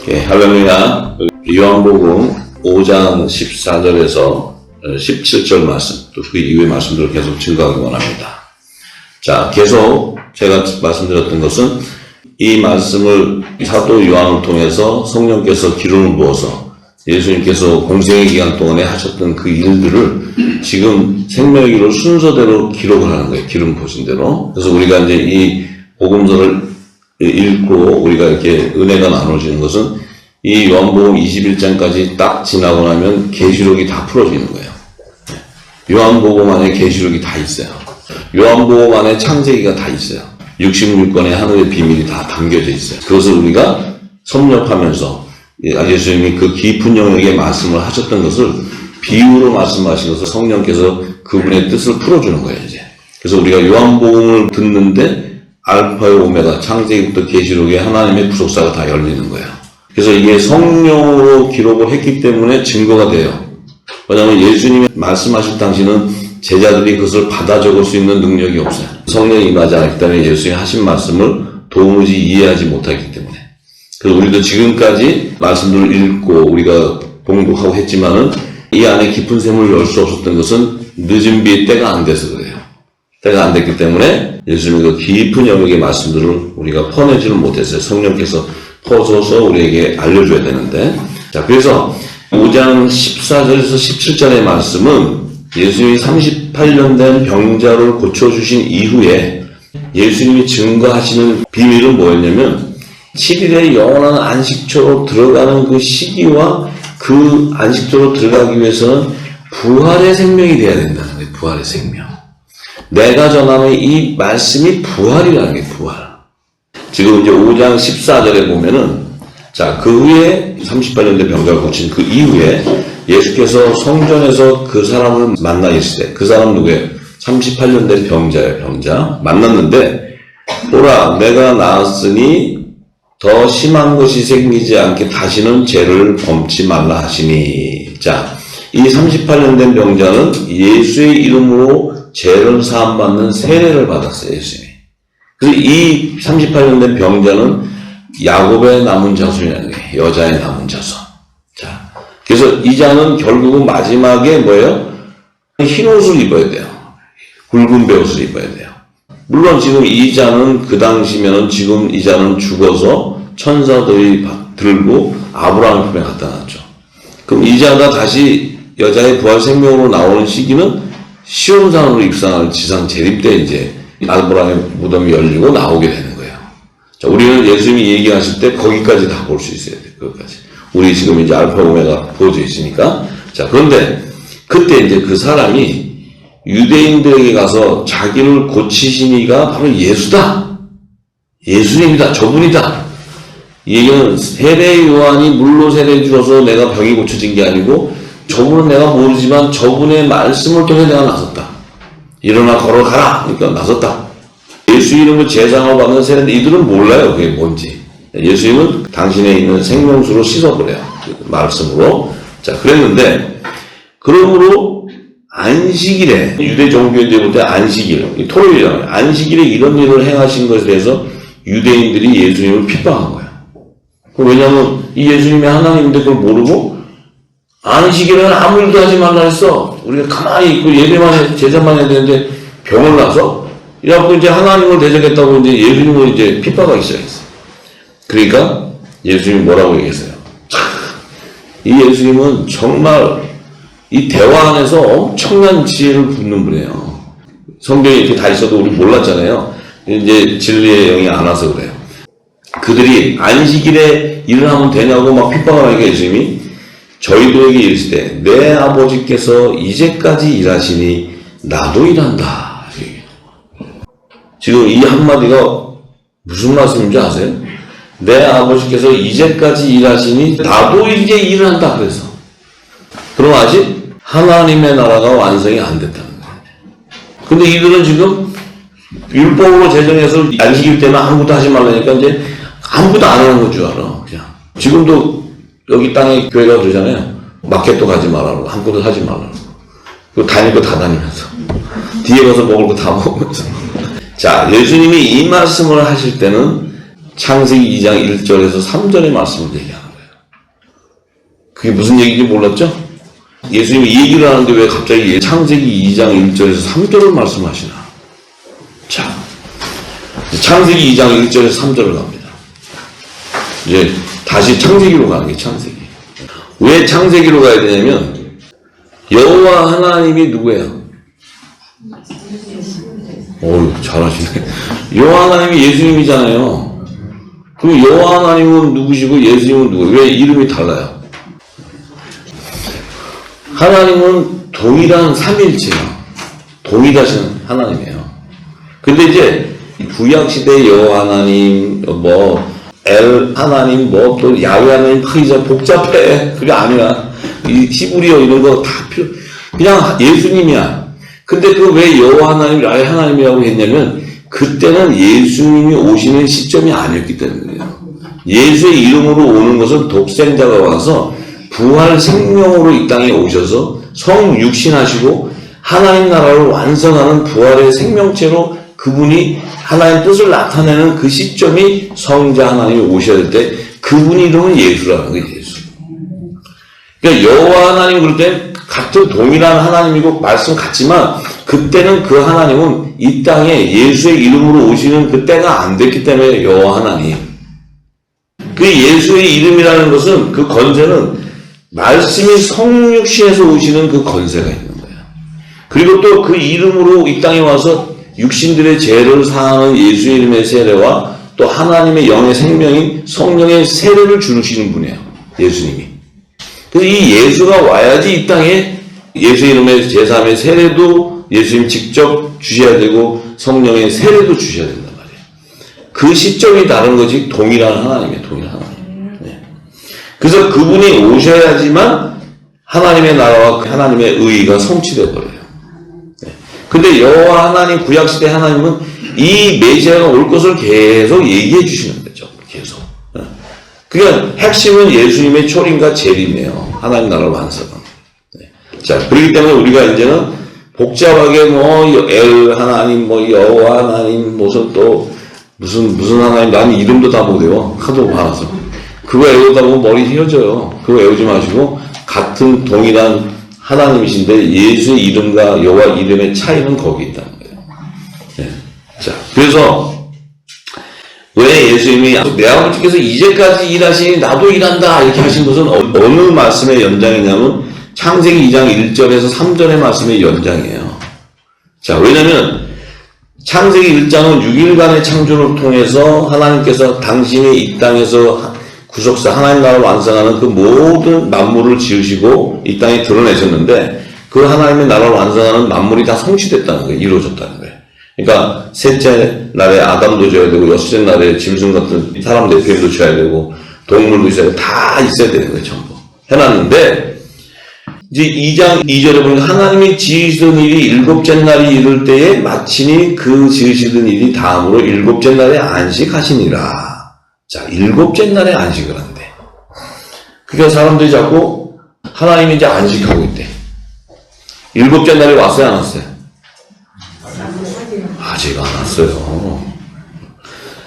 할렐루야. 요한복음 5장 14절에서 17절 말씀, 또 그 이후의 말씀들을 계속 증거하기 원합니다. 자, 계속 제가 말씀드렸던 것은 이 말씀을 사도 요한을 통해서 성령께서 기름을 부어서 예수님께서 공생의 기간 동안에 하셨던 그 일들을 지금 생명의 기로 순서대로 기록을 하는 거예요. 기름 부으신 대로. 그래서 우리가 이제 이 복음서를 읽고 우리가 이렇게 은혜가 나눠지는 것은 이 요한복음 21장까지 딱 지나고 나면 계시록이 다 풀어지는 거예요. 요한복음 안에 계시록이 다 있어요. 요한복음 안에 창세기가 다 있어요. 66권의 하늘의 비밀이 다 담겨져 있어요. 그것을 우리가 섭렵하면서 예수님이 그 깊은 영역의 말씀을 하셨던 것을 비유로 말씀하신 것을 성령께서 그분의 뜻을 풀어주는 거예요, 이제. 그래서 우리가 요한복음을 듣는데 알파의 오메가, 창세기부터 계시록에 하나님의 구속사가 다 열리는 거예요. 그래서 이게 성령으로 기록을 했기 때문에 증거가 돼요. 왜냐하면 예수님이 말씀하실 당시는 제자들이 그것을 받아 적을 수 있는 능력이 없어요. 성령이 임하지 않기 때문에 예수님이 하신 말씀을 도무지 이해하지 못하기 때문에. 그래서 우리도 지금까지 말씀들을 읽고 우리가 봉독하고 했지만은 이 안에 깊은 샘을 열 수 없었던 것은 늦은 비에 때가 안 돼서 그래요. 때가 안 됐기 때문에 예수님의 그 깊은 영역의 말씀들을 우리가 퍼내지를 못했어요. 성령께서 퍼줘서 우리에게 알려줘야 되는데. 자, 그래서 5장 14절에서 17절의 말씀은 예수님이 38년 된 병자를 고쳐주신 이후에 예수님이 증거하시는 비밀은 뭐였냐면 7일의 영원한 안식처로 들어가는 그 시기와 그 안식처로 들어가기 위해서는 부활의 생명이 돼야 된다는 거예요. 부활의 생명. 내가 전하는 이 말씀이 부활이라는 게 부활. 지금 이제 5장 14절에 보면은, 자, 그 후에 38년 된 병자를 고친 그 이후에 예수께서 성전에서 그 사람을 만나 있을 때, 그 사람 누구예요? 38년 된 병자예요, 병자. 만났는데, 보라, 내가 나았으니 더 심한 것이 생기지 않게 다시는 죄를 범치 말라 하시니. 자, 이 38년 된 병자는 예수의 이름으로 죄를 사함받는 세례를 받았어요, 예수님이. 그래서 이 38년 된 병자는 야곱의 남은 자손이라는 거예요. 여자의 남은 자손. 자, 그래서 이 자는 결국은 마지막에 뭐예요? 흰 옷을 입어야 돼요. 굵은 베옷을 입어야 돼요. 물론 지금 이 자는 그 당시면은 지금 이 자는 죽어서 천사들이 들고 아브라함의 품에 갖다 놨죠. 그럼 이 자가 다시 여자의 부활 생명으로 나오는 시기는 시온산으로 입성할 지상 재림 때 이제 아브라함의 무덤이 열리고 나오게 되는 거예요. 자, 우리는 예수님이 얘기하실 때 거기까지 다 볼 수 있어야 돼요. 거기까지. 우리 지금 이제 알파 오메가 보여져 있으니까. 자, 그런데 그때 이제 그 사람이 유대인들에게 가서 자기를 고치신 이가 바로 예수다. 예수님이다. 저분이다. 이 얘기는 세례 요한이 물로 세례 주어서 내가 병이 고쳐진 게 아니고 저분은 내가 모르지만 저분의 말씀을 통해 내가 나섰다. 일어나 걸어가라. 그러니까 나섰다. 예수 이름으로 제사함을 받는 세례인데 이들은 몰라요. 그게 뭔지. 예수님은 당신에 있는 생명수로 씻어버려요. 말씀으로. 자, 그랬는데 그러므로 안식일에 유대 종교인들 볼 때 안식일, 토요일이잖아요. 안식일에 이런 일을 행하신 것에 대해서 유대인들이 예수님을 핍박한 거예요. 왜냐하면 이 예수님이 하나님인데 그걸 모르고 안식일에는 아무 일도 하지 말라 했어. 우리가 가만히 있고 예배만 해, 제사만 해야 되는데 병을 나서 이래갖고 이제 하나님을 대적했다고 이제 예수님을 이제 핍박하기 시작했어. 그러니까 예수님이 뭐라고 얘기했어요? 이 예수님은 정말 이 대화 안에서 엄청난 지혜를 붓는 분이에요. 성경에 이렇게 다 있어도 우리 몰랐잖아요. 이제 진리의 영이 안 와서 그래요. 그들이 안식일에 일을 하면 되냐고 막 핍박을 하니까 예수님이 저희들에게 이르실 때 내 아버지께서 이제까지 일하시니 나도 일한다. 지금 이 한마디가 무슨 말씀인지 아세요? 내 아버지께서 이제까지 일하시니 나도 이제 일을 한다 그래서. 그럼 아직 하나님의 나라가 완성이 안 됐다는 거예요. 근데 이들은 지금 율법으로 제정해서 안식일 때는 아무것도 하지 말라니까 이제 아무것도 안 하는 건 줄 알아. 그냥. 지금도 여기 땅에 교회가 그러잖아요. 마켓도 가지 말라고, 아무것도 하지 말라고. 그리고 다닐 거 다 다니면서. 뒤에 가서 먹을 거 다 먹으면서. 자, 예수님이 이 말씀을 하실 때는 창세기 2장 1절에서 3절의 말씀을 얘기하는 거예요. 그게 무슨 얘기인지 몰랐죠? 예수님이 이 얘기를 하는데 왜 갑자기 창세기 2장 1절에서 3절을 말씀하시나? 자, 창세기 2장 1절에서 3절을 갑니다. 이제 다시 창세기로 가는 게 창세기. 왜 창세기로 가야 되냐면 여호와 하나님이 누구예요? 어우, 잘하시네. 여호와 하나님이 예수님이잖아요. 그럼 여호와 하나님은 누구시고 예수님은 누구예요? 왜 이름이 달라요? 하나님은 동일한 삼일체예요. 동일하신 하나님이에요. 근데 이제 구약시대 여호와 하나님, 엘 하나님, 또 야훼 하나님, 이제 복잡해. 그게 아니야. 이 히브리어 이런 거 다 그냥 예수님이야. 근데 그 왜 여호와 하나님, 야훼 하나님이라고 했냐면 그때는 예수님이 오시는 시점이 아니었기 때문이에요. 예수의 이름으로 오는 것은 독생자가 와서 부활 생명으로 이 땅에 오셔서 성육신하시고 하나님 나라를 완성하는 부활의 생명체로 그분이 하나님 뜻을 나타내는 그 시점이 성자 하나님이 오셔야 될 때 그분이 이름은 예수라는 거예요. 예수. 그러니까 여호와 하나님 그럴 때 같은 동일한 하나님이고 말씀 같지만 그때는 그 하나님은 이 땅에 예수의 이름으로 오시는 그 때가 안 됐기 때문에 여호와 하나님. 그 예수의 이름이라는 것은 그 건세는 말씀이 성육신에서 오시는 그 건세가 있는 거예요. 그리고 또 그 이름으로 이 땅에 와서 육신들의 죄를 사하는 예수의 이름의 세례와 또 하나님의 영의 생명인 성령의 세례를 주시는 분이에요. 예수님이. 그래서 이 예수가 와야지 이 땅에 예수의 이름의 제3의 세례도 예수님 직접 주셔야 되고 성령의 세례도 주셔야 된단 말이에요. 그 시점이 다른 거지 동일한 하나님이에요. 동일한 하나님. 네. 그래서 그분이 오셔야지만 하나님의 나라와 하나님의 의의가 성취되어 버려요. 네. 근데 여호와 하나님, 구약시대 하나님은 이 메시아가 올 것을 계속 얘기해 주시는 거죠. 계속. 네. 그러니까 핵심은 예수님의 초림과 재림이에요. 하나님 나라를 완성은. 네. 자, 그렇기 때문에 우리가 이제는 복잡하게 엘 하나님, 여호와 하나님, 무슨 하나님, 나는 이름도 다 못 외워. 하도 많아서. 그거 외우다 보면 머리 휘어져요. 그거 외우지 마시고 같은 동일한 하나님이신데 예수의 이름과 여호와 이름의 차이는 거기 있다는 거예요. 네. 자, 그래서 왜 예수님이 내 아버지께서 이제까지 일하시니 나도 일한다 이렇게 하신 것은 어느 말씀의 연장이냐면 창세기 2장 1절에서 3절의 말씀의 연장이에요. 자, 왜냐면 창세기 1장은 6일간의 창조를 통해서 하나님께서 당신이 이 땅에서 구속사 하나님 나라를 완성하는 그 모든 만물을 지으시고 이 땅에 드러내셨는데 그 하나님의 나라를 완성하는 만물이 다 성취됐다는 거예요. 이루어졌다는 거예요. 그러니까 셋째 날에 아담도 줘야 되고 여섯째 날에 짐승 같은 사람 대표도 줘야 되고 동물도 있어야 되고 다 있어야 되는 거예요. 전부 해놨는데 이제 2장 2절에 보니까 하나님이 지으시던 일이 일곱째 날이 이를 때에 마치니 그 지으시던 일이 다음으로 일곱째 날에 안식하시니라. 자, 일곱째 날에 안식을 한대. 그러니까 사람들이 자꾸 하나님이 이제 안식하고 있대. 일곱째 날에 왔어요, 안 왔어요? 아직 안 왔어요.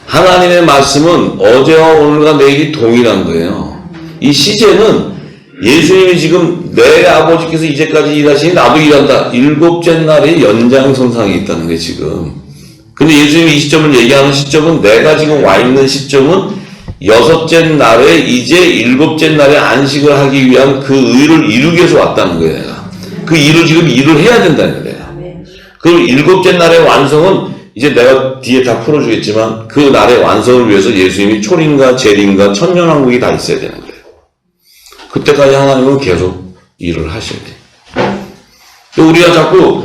하나님의 말씀은 어제와 오늘과 내일이 동일한 거예요. 이 시제는 예수님이 지금 내 아버지께서 이제까지 일하시니 나도 일한다. 일곱째 날에 연장선상에 있다는 게 지금. 근데 예수님이 이 시점을 얘기하는 시점은 내가 지금 와 있는 시점은 여섯째 날에 이제 일곱째 날에 안식을 하기 위한 그 의를 이루기 위해서 왔다는 거예요. 내가. 그 일을 지금 일을 해야 된다는 거예요. 그럼 일곱째 날의 완성은 이제 내가 뒤에 다 풀어주겠지만 그 날의 완성을 위해서 예수님이 초림과 재림과 천년왕국이 다 있어야 되는 거예요. 그때까지 하나님은 계속 일을 하셔야 돼요. 우리가 자꾸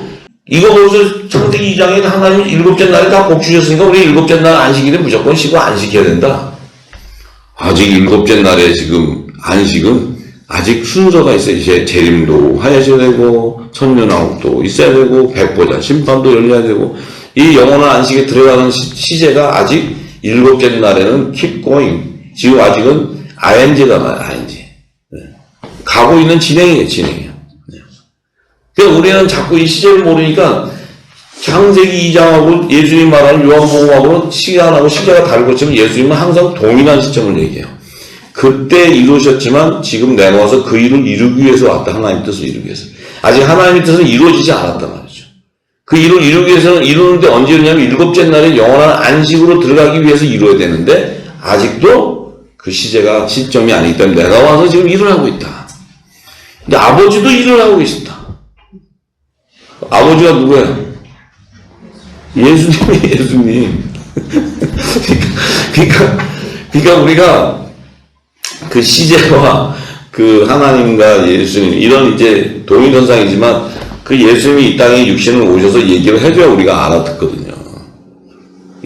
이거 보면서 창세기 2장에 하나님이 일곱째 날에 다 복 주셨으니까 우리 일곱째 날 안식일에 무조건 쉬고 안식해야 된다. 아직 일곱째 날에 지금 안식은 아직 순서가 있어요. 이제 재림도 하셔야 되고 천년왕국도 있어야 되고 백보자 심판도 열려야 되고 이 영원한 안식에 들어가는 시제가 아직 일곱째 날에는 keep going. 지금 아직은 ing가 나요. ing. 네. 가고 있는 진행이에요. 진행이에요. 네. 그러니까 우리는 자꾸 이 시제를 모르니까 창세기 2장하고 예수님 말하는 요한복음하고는 시간하고 시제가 다르고 지금 예수님은 항상 동일한 시점을 얘기해요. 그때 이루셨지만 지금 내가 와서 그 일을 이루기 위해서 왔다. 하나님 뜻을 이루기 위해서. 아직 하나님의 뜻은 이루어지지 않았단 말이죠. 그 일을 이루기 위해서는 이루는데 언제 이루냐면 일곱째 날에 영원한 안식으로 들어가기 위해서 이루어야 되는데 아직도 그 시점이 아니기 때문에 내가 와서 지금 일을 하고 있다. 근데 아버지도 일을 하고 있습니다. 아버지가 누구예요? 예수님. 그러니까 우리가 그 시제와 그 하나님과 예수님, 이런 이제 동일선상이지만 그 예수님이 이 땅에 육신을 오셔서 얘기를 해줘야 우리가 알아듣거든요.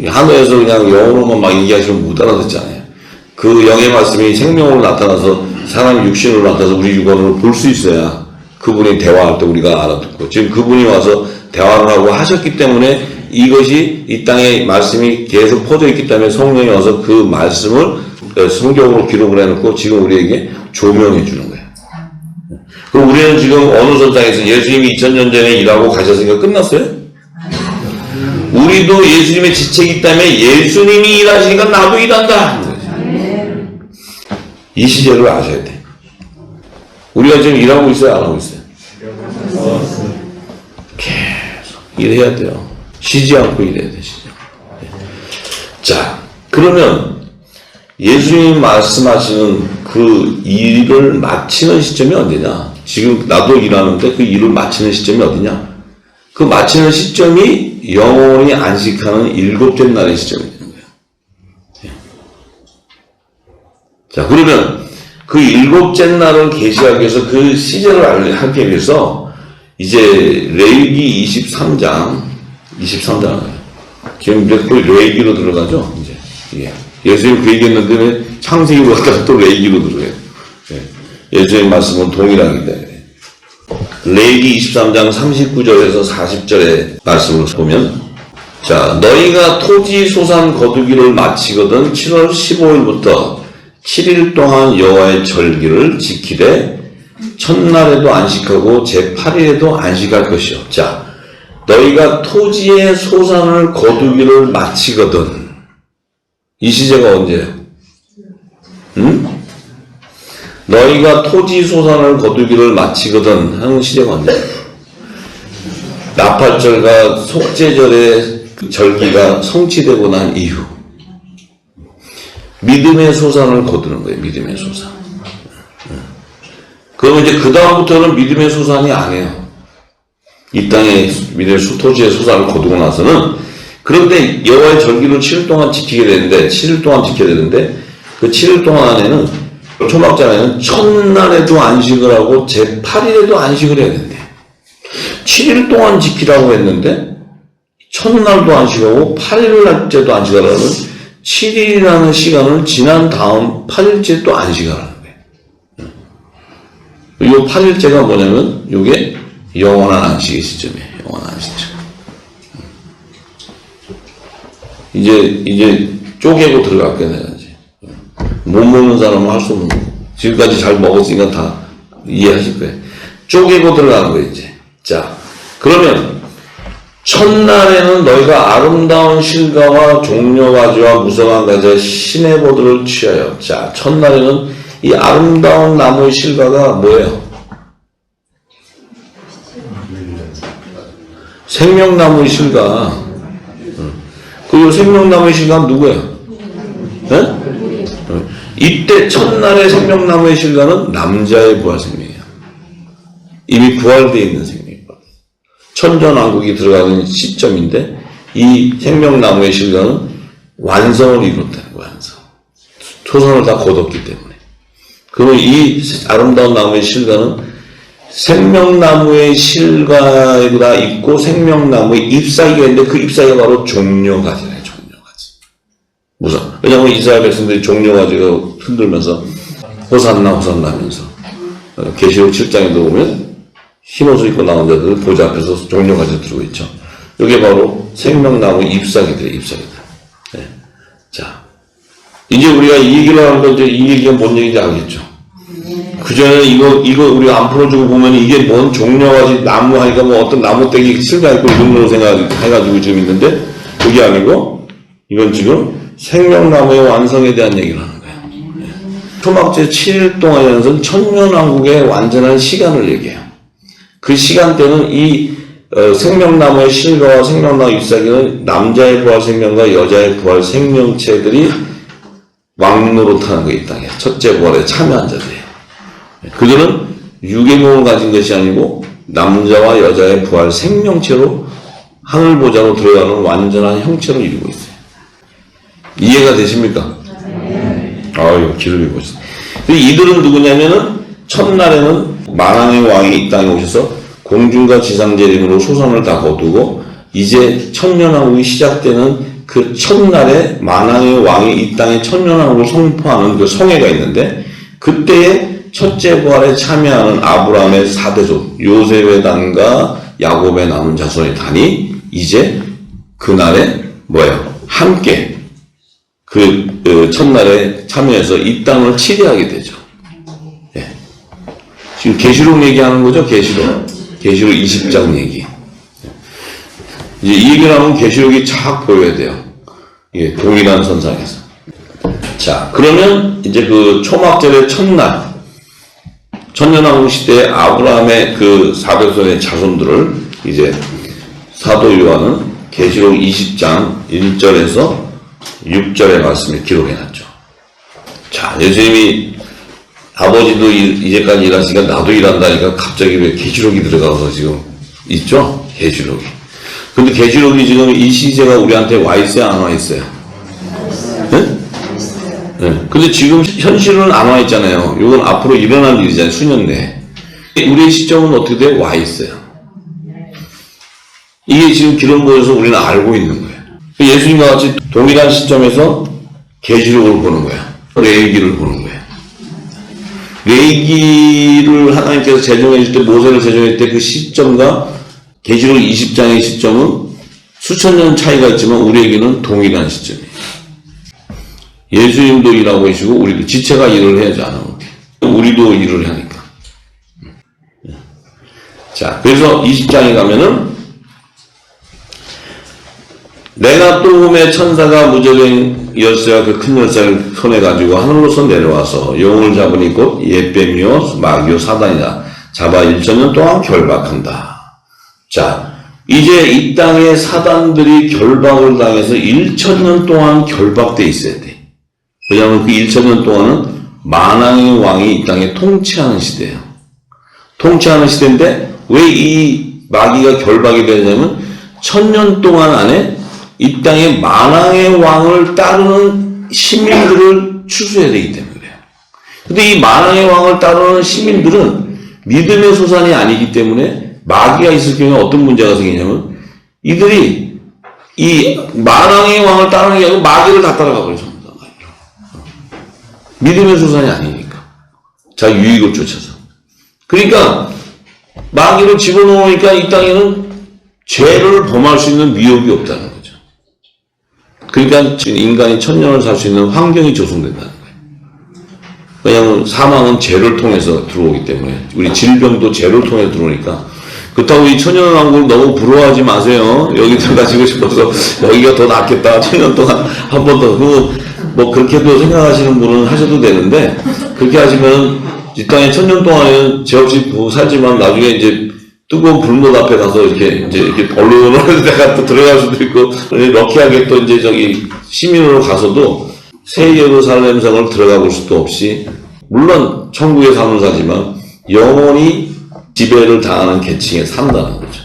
하늘에서 그냥 영어로만 막 얘기하시면 못 알아듣잖아요. 그 영의 말씀이 생명으로 나타나서 사람이 육신으로 나타나서 우리 육안으로 볼 수 있어야 그분이 대화할 때 우리가 알아듣고, 지금 그분이 와서 대화를 하고 하셨기 때문에 이것이 이 땅에 말씀이 계속 퍼져 있기 때문에 성령이 와서 그 말씀을 성경으로 기록을 해놓고 지금 우리에게 조명해 주는 거예요. 그럼 우리는 지금 어느 선상에서 예수님이 2000년 전에 일하고 가셨으니까 끝났어요? 우리도 예수님의 지체이기 때문에 예수님이 일하시니까 나도 일한다. 이 시제를 아셔야 돼. 우리가 지금 일하고 있어요? 안 하고 있어요? 계속 일해야 돼요. 쉬지 않고 일해야 돼. 쉬지 않고. 자, 그러면 예수님 말씀하시는 그 일을 마치는 시점이 언제냐? 지금 나도 일하는데 그 일을 마치는 시점이 어디냐? 그 마치는 시점이 영원히 안식하는 일곱째 날의 시점이 되는 거예요. 자, 그러면 그 일곱째 날을 계시하기 위해서 그 시제를 하기 위해서 이제 레위기 23장 지금 이제 또 레위기로 들어가죠. 이제 예. 예수님 그 얘기했는데 왜 창세기로 갔다가 또 레위기로 들어가요. 예. 예수님 말씀은 동일하기 때문에. 레위기 23장 39절에서 40절의 말씀을 보면, 자, 너희가 토지 소산 거두기를 마치거든 7월 15일부터 7일 동안 여호와의 절기를 지키되 첫날에도 안식하고 제8일에도 안식할 것이요. 자, 너희가 토지의 소산을 거두기를 마치거든. 이 시제가 언제예요? 응? 너희가 토지 소산을 거두기를 마치거든 하는 시제가 언제예요? 나팔절과 속죄절의 그 절기가 성취되고 난 이후 믿음의 소산을 거두는 거예요. 믿음의 소산. 그러면 이제 그 다음부터는 믿음의 소산이 아니에요. 이 땅에 믿음의 토지의 소산을 거두고 나서는, 그런데 여호와의 절기를 7일 동안 지키게 되는데, 7일 동안 지켜야 되는데, 그 7일 동안 안에는, 초막절에는 첫날에도 안식을 하고 제8일에도 안식을 해야 된대. 7일 동안 지키라고 했는데, 첫날도 안식하고 8일날째도 안식하라는 7일이라는 시간을 지난 다음 8일째 또 안식하라는 거예요. 이 8일째가 뭐냐면, 이게 영원한 안식의 시점이에요. 영원한 안식 시점. 이제 쪼개고 들어갈게, 내가 이제. 못 먹는 사람은 할 수 없는 거고. 지금까지 잘 먹었으니까 다 이해하실 거예요. 쪼개고 들어가는 거예요, 이제. 자, 그러면, 첫날에는 너희가 아름다운 실과와 종려가지와 무성한 가지와 시내보드를 취하여. 자, 첫날에는 이 아름다운 나무의 실과가 뭐예요? 생명나무의 실과. 그리고 생명나무의 실과는 누구예요? 네? 이때 첫날의 생명나무의 실과는 남자의 부활생명이에요. 이미 부활되어 있는 생명이에요. 천전왕국이 들어가는 시점인데 이 생명나무의 실과는 완성을 이뤘다는 거예요. 완성. 초선을 다 거뒀기 때문에. 그리고 이 아름다운 나무의 실과는 생명나무의 실과가 있고 생명나무의 잎사귀가 있는데 그 잎사귀가 바로 종려가지래요. 종려가지. 무슨? 왜냐하면 이스라엘 백성들이 종려가지가 흔들면서 호산나 호산나 하면서 계시록 7장에도 보면 흰옷을 입고 나온 자들은 보좌 앞에서 종려가지 들고 있죠. 이게 바로 생명나무 잎사귀들이에요. 잎사귀들. 네. 자, 이제 우리가 이 얘기를 하는 건 이 얘기가 뭔 얘기인지 알겠죠? 그전에 이거 우리가 안 풀어주고 보면 이게 뭔 종려가지 나무 하니까 뭐 어떤 나무떼기 실가 있고 이런 걸로 생각해가지고 지금 있는데 그게 아니고 이건 지금 생명나무의 완성에 대한 얘기를 하는 거예요. 네. 초막제 7일 동안이라는 것은 천년왕국의 완전한 시간을 얘기해요. 그 시간대는 이 생명나무의 실과와 생명나무 잎사귀는 남자의 부활 생명과 여자의 부활 생명체들이 왕노릇하는 거예요. 이 땅에 첫째 부활에 참여한 자들이에요. 그들은 육의 몸을 가진 것이 아니고 남자와 여자의 부활 생명체로 하늘보좌로 들어가는 완전한 형체로 이루고 있어요. 이해가 되십니까? 아유, 기름이 보시죠. 이들은 누구냐면은 첫날에는 만왕의 왕이 이 땅에 오셔서 공중과 지상재림으로 소선을 다 거두고 이제 천년왕국이 시작되는 그 첫날에 만왕의 왕이 이 땅에 천년왕국을 선포하는 그 성회가 있는데 그때에 첫째 부활에 참여하는 아브라함의 4대족 요셉의 단과 야곱의 남은 자손의 단이 이제 그날에 뭐예요? 함께 그 첫날에 참여해서 이 땅을 치리하게 되죠. 예. 지금 계시록 얘기하는 거죠? 계시록 20장 얘기. 이제 이 얘기를 하면 계시록이 착 보여야 돼요. 예, 동일한 선상에서. 자, 그러면 이제 그 초막절의 첫날 천년왕국 시대에 아브라함의 그 400son의 자손들을 이제 사도 요한은 계시록 20장 1절에서 6절의 말씀을 기록해놨죠. 자, 예수님이 아버지도 이제까지 일하시니까 나도 일한다니까 갑자기 왜 계시록이 들어가서 지금 있죠? 계시록이. 근데 계시록이 지금 이 시제가 우리한테 와 있어요? 안 와 있어요? 네? 네. 근데 지금 현실은 안 와 있잖아요. 이건 앞으로 일어날 일이잖아요. 수년 내에. 우리의 시점은 어떻게 돼? 와 있어요. 이게 지금 기록부에서 우리는 알고 있는 거예요. 예수님과 같이 동일한 시점에서 계시록을 보는 거야. 레위기를 보는 거야. 레위기를 하나님께서 제정해 줄 때, 모세를 제정할 때 그 시점과 계시록 20장의 시점은 수천 년 차이가 있지만 우리에게는 동일한 시점이에요. 예수님도 일하고 계시고 우리도 지체가 일을 해야지 않아요. 우리도 일을 하니까. 자, 그래서 20장에 가면은 내가 또 봄에 천사가 무적인 열쇠와 그 큰 열쇠를 손에 가지고 하늘로서 내려와서 영을 잡으니 곧 옛뱀이요 마귀요 사단이다. 잡아 1000년 동안 결박한다. 자, 이제 이 땅에 사단들이 결박을 당해서 1000년 동안 결박돼 있어야 돼. 왜냐하면 그 1000년 동안은 만왕의 왕이 이 땅에 통치하는 시대예요. 통치하는 시대인데 왜 이 마귀가 결박이 되냐면 1000년 동안 안에 이 땅에 만왕의 왕을 따르는 시민들을 추수해야 되기 때문에 그래요. 근데 이 만왕의 왕을 따르는 시민들은 믿음의 소산이 아니기 때문에 마귀가 있을 경우에 어떤 문제가 생기냐면 이들이 이 만왕의 왕을 따르는 게 아니고 마귀를 다 따라가 버려요. 믿음의 소산이 아니니까. 자기 유익을 쫓아서. 그러니까 마귀를 집어넣으니까 이 땅에는 죄를 범할 수 있는 미혹이 없다는 거죠. 그러니까 인간이 1000년을 살 수 있는 환경이 조성된다는 거예요. 왜냐하면 사망은 죄를 통해서 들어오기 때문에 우리 질병도 죄를 통해 들어오니까 그렇다고 이 천년왕국을 너무 부러워하지 마세요. 여기 들어가시고 싶어서 여기가 더 낫겠다. 1000년 동안 한 번 더. 뭐 그렇게도 생각하시는 분은 하셔도 되는데 그렇게 하시면 이 땅에 1000년 동안은 죄 없이 살지만 나중에 이제 뜨거운 불못 앞에 가서 이렇게 얼른얼른 데가 또 들어갈 수도 있고 럭키하게 또 이제 저기 시민으로 가서도 새 예루살렘 성을 들어가 볼 수도 없이 물론 천국에 사는 사지만 영원히 지배를 당하는 계층에 산다는 거죠.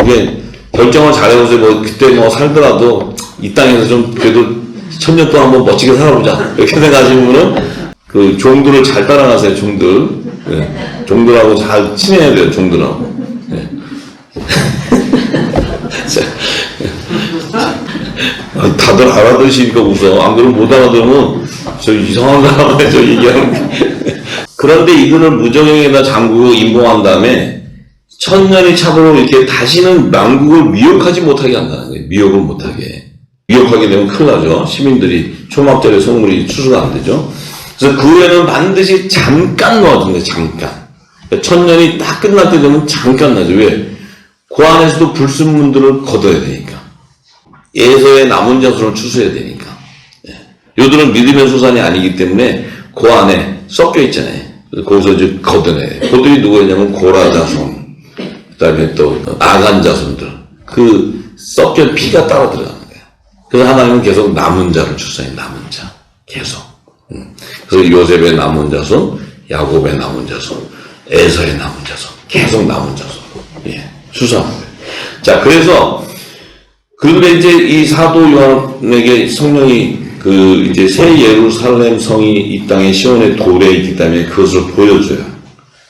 이게 결정을 잘해보세요. 뭐 그때 뭐 살더라도 이 땅에서 좀 그래도 1000년 동안 한번 멋지게 살아보자 이렇게 생각하시는 분은 그 종들을 잘 따라가세요. 종들. 네. 종들하고 잘 친해야 돼요. 종들하고. 네. 다들 알아들으시니까 웃어. 안 그러면 못 알아들으면 저 이상한 사람한테 저 얘기하는 그런데 이들을 무적행에다 잠그고 임봉한 다음에 1000년이 차도록 이렇게 다시는 만국을 미혹하지 못하게 한다는 거예요. 미혹을 못하게. 미혹하게 되면 큰일 나죠. 시민들이 초막절에 소물이 추수가 안 되죠. 그래서 그 후에는 반드시 잠깐 놓아준대요. 잠깐. 1000년이 딱 끝날 때 되면 잠깐 나죠. 왜? 그 안에서도 불순문들을 거둬야 되니까. 예서의 남은 자손을 추수해야 되니까. 요들은 믿음의 소산이 아니기 때문에 그 안에 섞여 있잖아요. 거기서 이제 걷어내. 그들이 누구였냐면 고라 자손, 그 다음에 또 아간 자손들. 그 섞여 피가 따라 들어가는 거예요. 그래서 하나님은 계속 남은 자를 출산해, 남은 자. 계속. 그래서 요셉의 남은 자손, 야곱의 남은 자손, 에서의 남은 자손. 계속 남은 자손. 예. 수사하는 거예요. 자, 그래서, 그런데 이제 이 사도 요한에게 성령이 이제 새 예루살렘 성이 이 땅에 시온의 돌에 있기 때문에 그것을 보여줘요.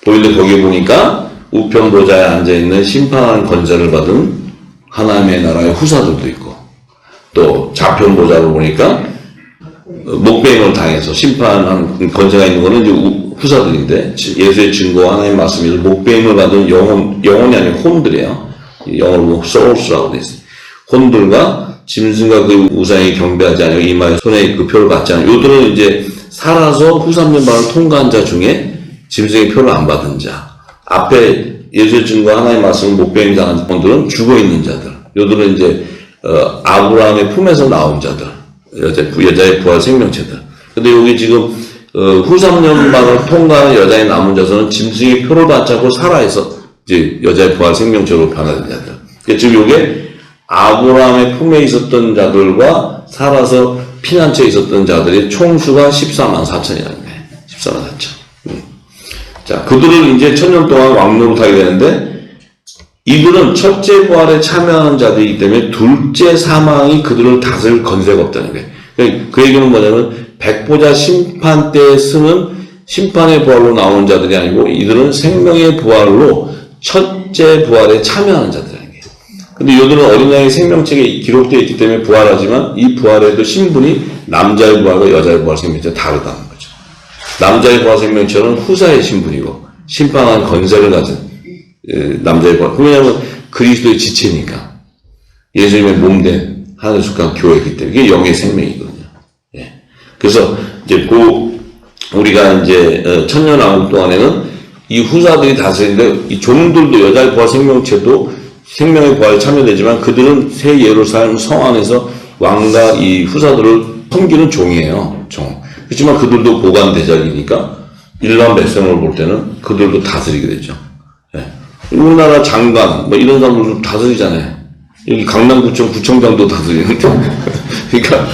보이는데 거기에 보니까 우편 보좌에 앉아있는 심판하는 권세를 받은 하나님의 나라의 후사들도 있고, 또 좌편 보좌를 보니까 목배임을 당해서 심판하는 권세가 있는 거는 이제 후사들인데, 예수의 증거와 하나님의 말씀에서 목배임을 받은 영혼이 아니라 혼들이에요. 영어로 보면 souls라고 되어 있어요. 혼들과 짐승과 그 우상이 경배하지 않고 이마에 손에 그 표를 받지 않고, 요들은 이제 살아서 후삼년반을 통과한 자 중에 짐승의 표를 안 받은 자. 앞에 예수의 증거 하나의 말씀을 목배임 당한 분들은 죽어 있는 자들. 요들은 이제 아브라함의 품에서 나온 자들. 여자의 부활 생명체들. 근데 여기 지금 후삼년반을 통과한 여자의 남은 자들은 짐승의 표를 받지 않고 살아서 이제 여자의 부활 생명체로 변화된 자들. 그러니까 지금 요게 아브라함의 품에 있었던 자들과 살아서 피난처에 있었던 자들의 총수가 14만 4천이라는 거예요. 14만 4천. 자, 그들을 이제 1000년 동안 왕노릇하게 되는데, 이들은 첫째 부활에 참여하는 자들이기 때문에 둘째 사망이 그들을 다스릴 건세가 없다는 거예요. 그 얘기는 뭐냐면, 백보자 심판 때에 쓰는 심판의 부활로 나오는 자들이 아니고, 이들은 생명의 부활로 첫째 부활에 참여하는 자들. 근데 요들은 어린아이 생명책에 기록되어 있기 때문에 부활하지만 이 부활에도 신분이 남자의 부활과 여자의 부활 생명체가 다르다는 거죠. 남자의 부활 생명체는 후사의 신분이고 심판한 건세를 가진 남자의 부활. 왜냐하면 그리스도의 지체니까. 예수님의 몸된 하늘에 속한 교회이기 때문에 이게 영의 생명이거든요. 예. 그래서 이제 우리가 이제 천년 왕국 동안에는 이 후사들이 다스리는데 이 종들도 여자의 부활 생명체도 생명의 부활에 참여되지만 그들은 새 예루살렘 성 안에서 왕과 이 후사들을 섬기는 종이에요. 종. 그렇지만 그들도 보관 대작이니까 일반 백성을 볼 때는 그들도 다스리게 되죠. 예. 우리나라 장관 뭐 이런 사람들도 다스리잖아요. 여기 강남구청 구청장도 다스리는데 그러니까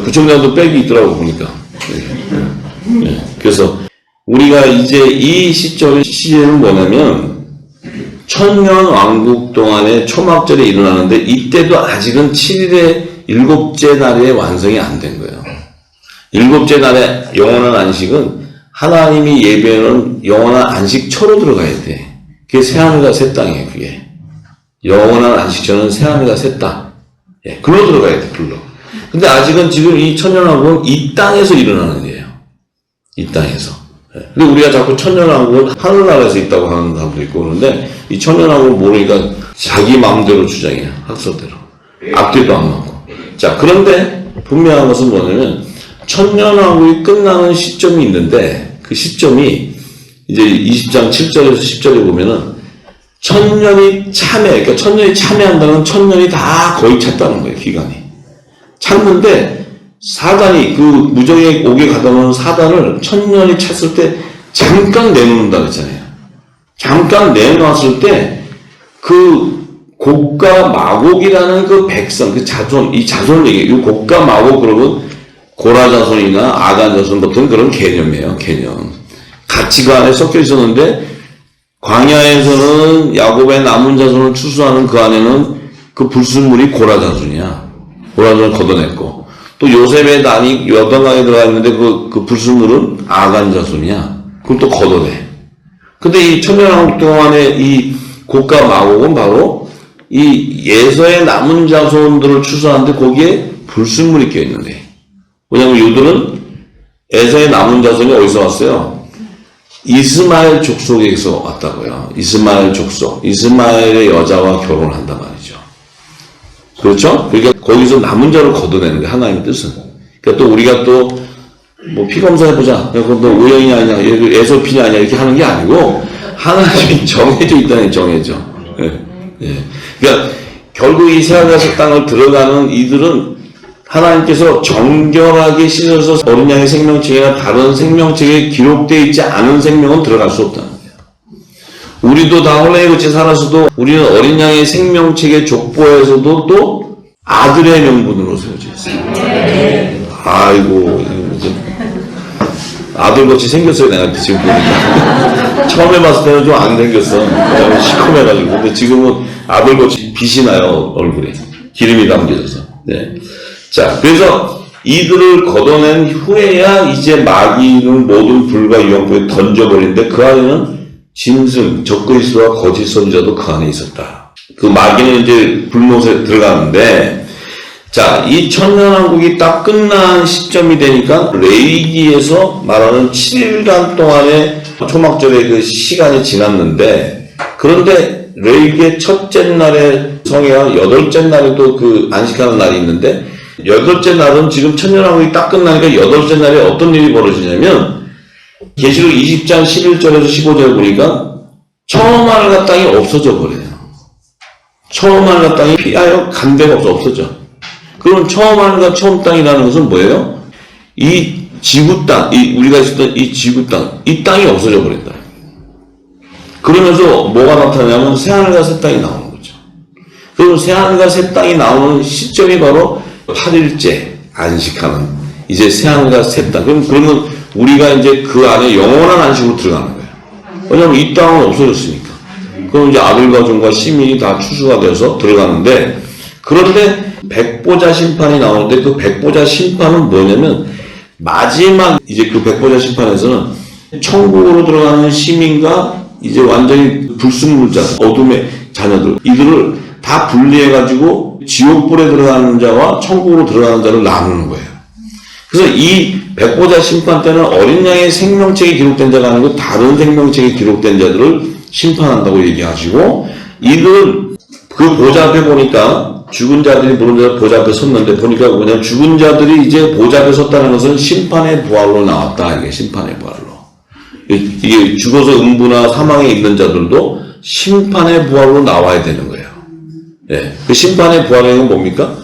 구청장도 빽이 있더라고 보니까. 예. 예. 그래서 우리가 이제 이 시제는 뭐냐면 천년 왕국 동안에 초막절이 일어나는데 이때도 아직은 7일의 일곱째 날에 완성이 안 된 거예요. 일곱째 날의 영원한 안식은 하나님이 예배하는 영원한 안식처로 들어가야 돼. 그게 새하늘과 새 땅이에요. 그게 영원한 안식처는 새하늘과 새 땅. 예, 글로 들어가야 돼. 글로. 근데 아직은 지금 이 천년 왕국은 이 땅에서 일어나는 일이에요. 이 땅에서. 근데 우리가 자꾸 천년왕국은 하늘나라에서 있다고 하는 사람도 있고 그러는데 이 천년왕국을 모르니까 자기 마음대로 주장해요. 학설대로. 앞뒤도 안 맞고. 자, 그런데 분명한 것은 뭐냐면 천년왕국이 끝나는 시점이 있는데 그 시점이 이제 20장 7절에서 10절에 보면은 천년이 참여, 그러니까 천년이 참여한다는 건 천년이 다 거의 찼다는 거예요. 기간이. 찼는데 사단이 그 무정에 오게 가다 놓은 사단을 천년이 찼을 때 잠깐 내놓는다 그랬잖아요. 잠깐 내놓았을 때 그 곡과 마곡이라는 그 백성, 그 자손, 이 자손을 얘기해요. 이 곡과 마곡 그러면 고라 자손이나 아간 자손 같은 그런 개념이에요. 개념. 같이 그 안에 섞여 있었는데 광야에서는 야곱의 남은 자손을 추수하는 그 안에는 그 불순물이 고라 자손이야. 고라 자손을 걷어냈고 또 요셉의 난이 여당강에 들어가 있는데 그 불순물은 아간 자손이야. 그걸 또 걷어내. 근데 이 천년왕국 동안에 이 곡과 마곡은 바로 이 예서의 남은 자손들을 추수하는데 거기에 불순물이 껴있는 거예요. 왜냐면 요들은 에서의 남은 자손이 어디서 왔어요? 이스마엘 족속에서 왔다고요. 이스마엘 족속. 이스마엘의 여자와 결혼을 한단 말이죠. 그렇죠? 그러니까 거기서 남은 자를 걷어내는 게 하나님의 뜻은. 그러니까 또 우리가 또 뭐 피 검사해보자. 그럼 너 O형이냐 아니냐, 에서 피냐 아니냐 이렇게 하는 게 아니고 하나님이 정해져 있다는 정해져. 예. 예. 그러니까 결국 이 새하늘과 새 땅을 들어가는 이들은 하나님께서 정결하게 씻어서 어린 양의 생명책이나 다른 생명책에 기록되어 있지 않은 생명은 들어갈 수 없다는 거예요. 우리도 다 혼례같이 살아서도 우리는 어린 양의 생명책의 족보에서도 또 아들의 명분으로 세워져 있어요. 아이고, 아들같이 생겼어요, 내가 지금 보니까. 처음에 봤을 때는 좀 안 생겼어. 시커매가지고. 근데 지금은 아들같이 빛이 나요, 얼굴에. 기름이 담겨져서. 네. 자, 그래서 이들을 걷어낸 후에야 이제 마귀는 모든 불과 유황불에 던져버리는데 그 안에는 짐승, 적그리스도와 거짓 선지자도 그 안에 있었다. 그 마귀는 이제 불못에 들어가는데, 자, 이 천년왕국이 딱 끝난 시점이 되니까 레위기에서 말하는 7일간 동안의 초막절의 그 시간이 지났는데, 그런데 레위기의 첫째 날에 성회와 8째 날에도 그 안식하는 날이 있는데, 8째 날은 지금 천년왕국이 딱 끝나니까 8째 날에 어떤 일이 벌어지냐면, 계시록 20장 11절에서 15절 보니까 처음 하늘과 땅이 없어져 버려요. 처음 하늘과 땅이 피하여 간 데가 없어져. 그럼 처음 하늘과 처음 땅이라는 것은 뭐예요? 이 지구 땅, 우리가 있었던 이 지구 땅, 이 땅이 없어져 버린다. 그러면서 뭐가 나타나냐면 새하늘과 새 땅이 나오는 거죠. 그럼 새하늘과 새 땅이 나오는 시점이 바로 8일째 안식하는 이제 새하늘과 새 땅. 그러면 우리가 이제 그 안에 영원한 안식으로 들어가는 거예요. 왜냐하면 이 땅은 없어졌으니까. 그럼 이제 아들과 종과 시민이 다 추수가 돼서 들어가는데, 그런데 백보자 심판이 나오는데 그 백보자 심판은 뭐냐면 마지막 이제 그 백보자 심판에서는 천국으로 들어가는 시민과 이제 완전히 불순물자, 어둠의 자녀들, 이들을 다 분리해가지고 지옥불에 들어가는 자와 천국으로 들어가는 자를 나누는 거예요. 그래서 이 백보자 심판 때는 어린 양의 생명책에 기록된 자가 아니고 다른 생명책에 기록된 자들을 심판한다고 얘기하시고, 이들은 그 보좌 앞에 보니까 죽은 자들이 모든 자들 보좌 앞에 섰는데 보니까 뭐냐면 죽은 자들이 이제 보좌 앞에 섰다는 것은 심판의 부활로 나왔다. 이게 심판의 부활로. 이게 죽어서 음부나 사망에 있는 자들도 심판의 부활로 나와야 되는 거예요. 네. 그 심판의 부활은 뭡니까?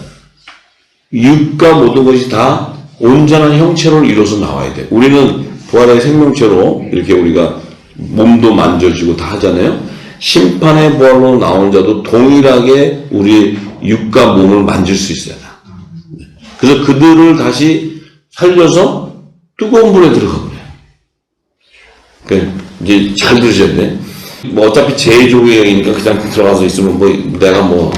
육과 모든 것이 다 온전한 형체로 이뤄서 나와야 돼. 우리는 부활의 생명체로 이렇게 우리가 몸도 만져지고 다 하잖아요. 심판의 부활로 나온 자도 동일하게 우리 육과 몸을 만질 수 있어야 돼. 그래서 그들을 다시 살려서 뜨거운 불에 들어가 버려요. 그러니까 이제 잘 들으셔야 돼. 뭐 어차피 제 종행이니까 그냥 들어가서 있으면 뭐 내가 뭐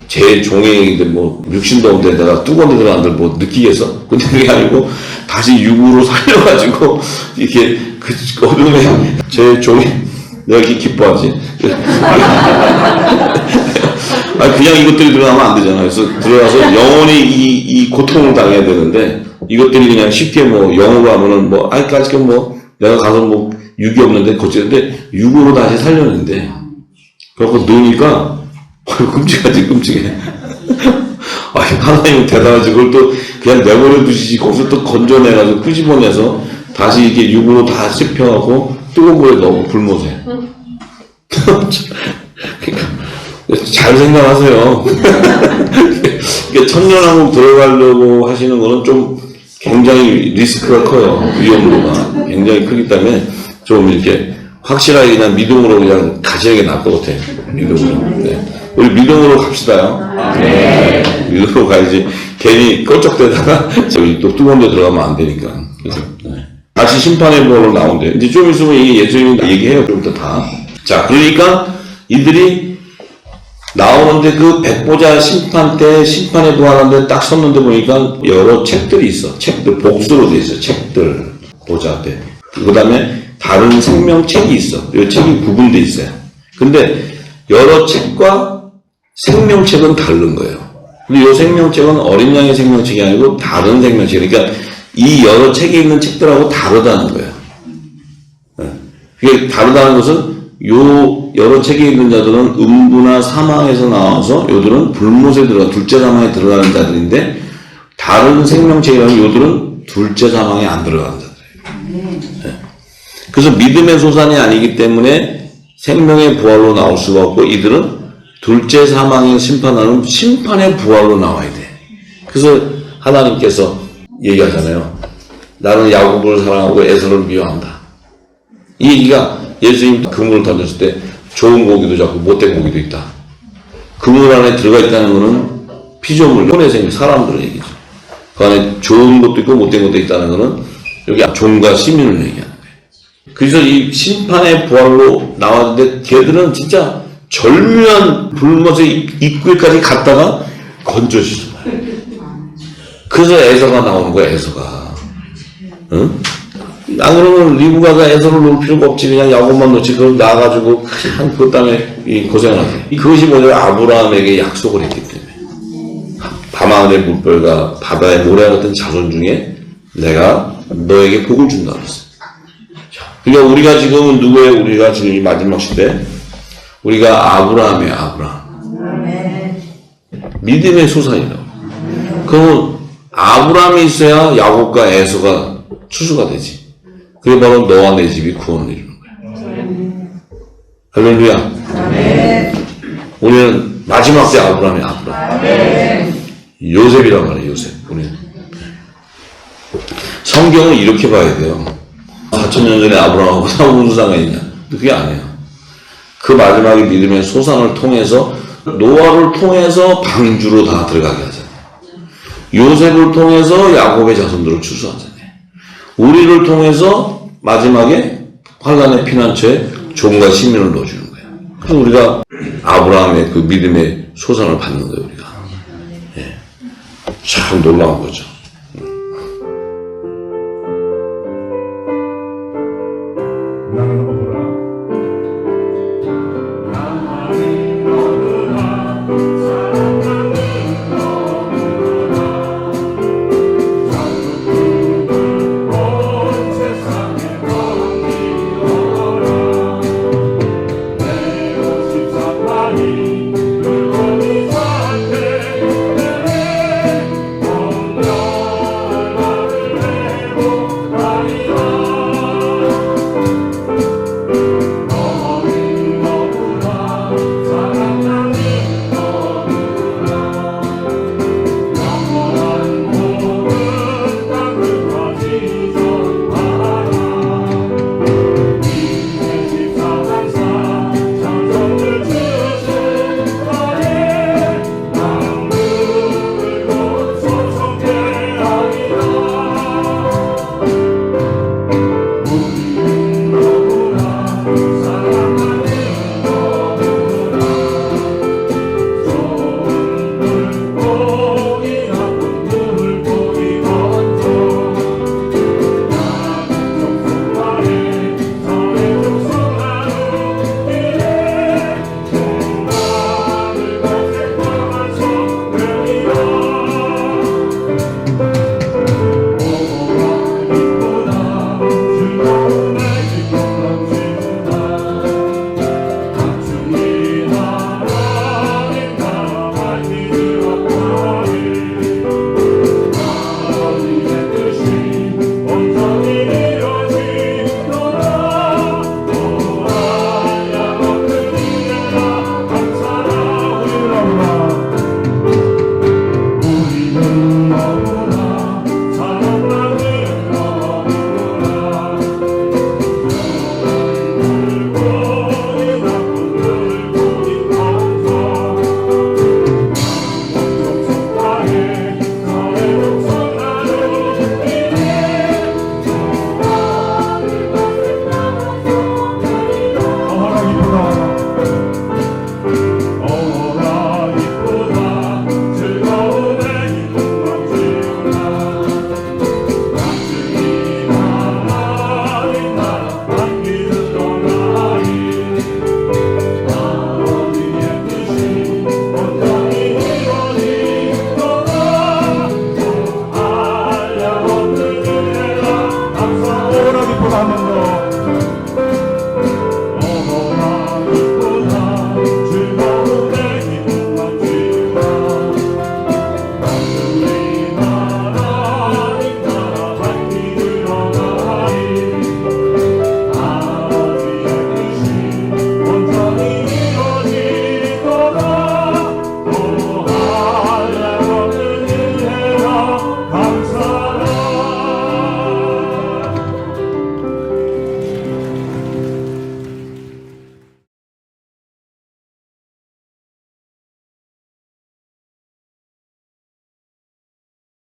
제 종행인데 뭐 육신도 없는데 내가 뜨거운 데 들어간들 뭐 느끼겠어? 근데 그게 아니고 다시 육으로 살려가지고 이렇게 그 어둠에 제 종행 내가 이렇게 기뻐하지. 아니, 그냥 이것들이 들어가면 안 되잖아. 그래서 들어가서 영원히 이 고통을 당해야 되는데, 이것들이 그냥 쉽게 뭐 영어로 하면은 뭐, 아직까지 뭐, 내가 가서 뭐, 육이 없는데 고치는데, 육으로 다시 살렸는데, 그래갖고 넣으니까, 끔찍하지, 끔찍해. 아니, 하나님은 대단하지. 그걸 또 그냥 내버려 두시지. 거기서 또 건져내가지고 끄집어내서, 다시 이렇게 육으로 다 씹혀갖고, 뜨거운 물에 넣고 불못에. 잘 생각하세요. 천년왕국 들어가려고 하시는 거는 좀 굉장히 리스크가 커요. 위험도가 굉장히 크기 때문에 좀 이렇게 확실하게 그냥 믿음으로 그냥 가시는 게 나을 것 같아요. 믿음으로. 네. 우리 믿음으로 갑시다요. 네. 믿음으로 가야지. 괜히 껄쩍대다가 저기 또 뜨거운 데 들어가면 안 되니까. 그래서 네. 다시 심판의 부활로 나온대. 이제 좀 있으면 이 예수님이 얘기해요. 좀 이따 다. 자, 그러니까 이들이 나오는데 그 백보자 심판 때 심판에 부활하는데 딱 섰는데 보니까 여러 책들이 있어. 책들 복수로 돼 있어. 책들 보좌 앞에. 그 다음에 다른 생명책이 있어. 이 책이 구분돼 있어요. 근데 여러 책과 생명책은 다른 거예요. 근데 이 생명책은 어린 양의 생명책이 아니고 다른 생명책. 그러니까 이 여러 책에 있는 책들하고 다르다는 거예요. 그게 다르다는 것은 요 여러 책에 있는 자들은 음부나 사망에서 나와서 요들은 불못에 들어가 둘째 사망에 들어가는 자들인데, 다른 생명책이라면 요들은 둘째 사망에 안 들어가는 자들이에요. 네. 그래서 믿음의 소산이 아니기 때문에 생명의 부활로 나올 수가 없고, 이들은 둘째 사망에 심판하는 심판의 부활로 나와야 돼. 그래서 하나님께서 얘기하잖아요. 나는 야곱을 사랑하고 에서를 미워한다. 이 얘기가 예수님 그물을 던졌을 때 좋은 고기도 잡고 못된 고기도 있다. 그물 안에 들어가 있다는 것은 피조물, 손에 생긴 사람들의 얘기죠. 그 안에 좋은 것도 있고 못된 것도 있다는 것은 여기 종과 시민을 얘기하는 거예요. 그래서 이 심판의 부활로 나왔는데 걔들은 진짜 절묘한 불못의 입구에까지 갔다가 건져지는 거예요. 그래서 에서가 나오는 거야, 에서가. 응? 안 그러면 리브가가 에서를 놓을 필요가 없지. 그냥 야곱만 놓지. 그걸 놔가지고 그냥 그 땅에 고생을 하지. 그것이 뭐냐면 아브라함에게 약속을 했기 때문에. 밤하늘의 물결과 바다의 모래 같은 자손 중에 내가 너에게 복을 준다 그랬어. 그러니까 우리가 지금 누구예요? 우리가 지금 이 마지막 시대 우리가 아브라함이에요. 아브라함. 믿음의 소산이라고. 그러면 아브라함이 있어야 야곱과 에서가 추수가 되지. 그게 바로 너와 내 집이 구원을 이루는 거야. 할렐루야. 우리는 마지막 때 아브라함이 아브라함. 요셉이란 말이에요. 요셉. 우리는 성경을 이렇게 봐야 돼요. 4,000년 전에 아브라함하고 무슨 상관이 있냐? 그게 아니에요. 그 마지막에 믿음의 소산을 통해서 노아를 통해서 방주로 다 들어가게 하잖아요. 요셉을 통해서 야곱의 자손들을 추수하잖아요. 우리를 통해서 마지막에 환란의 피난처에 종과 시민을 넣어주는 거예요. 그래서 우리가 아브라함의 그 믿음의 소산을 받는 거예요. 우리가. 예. 참 놀라운 거죠.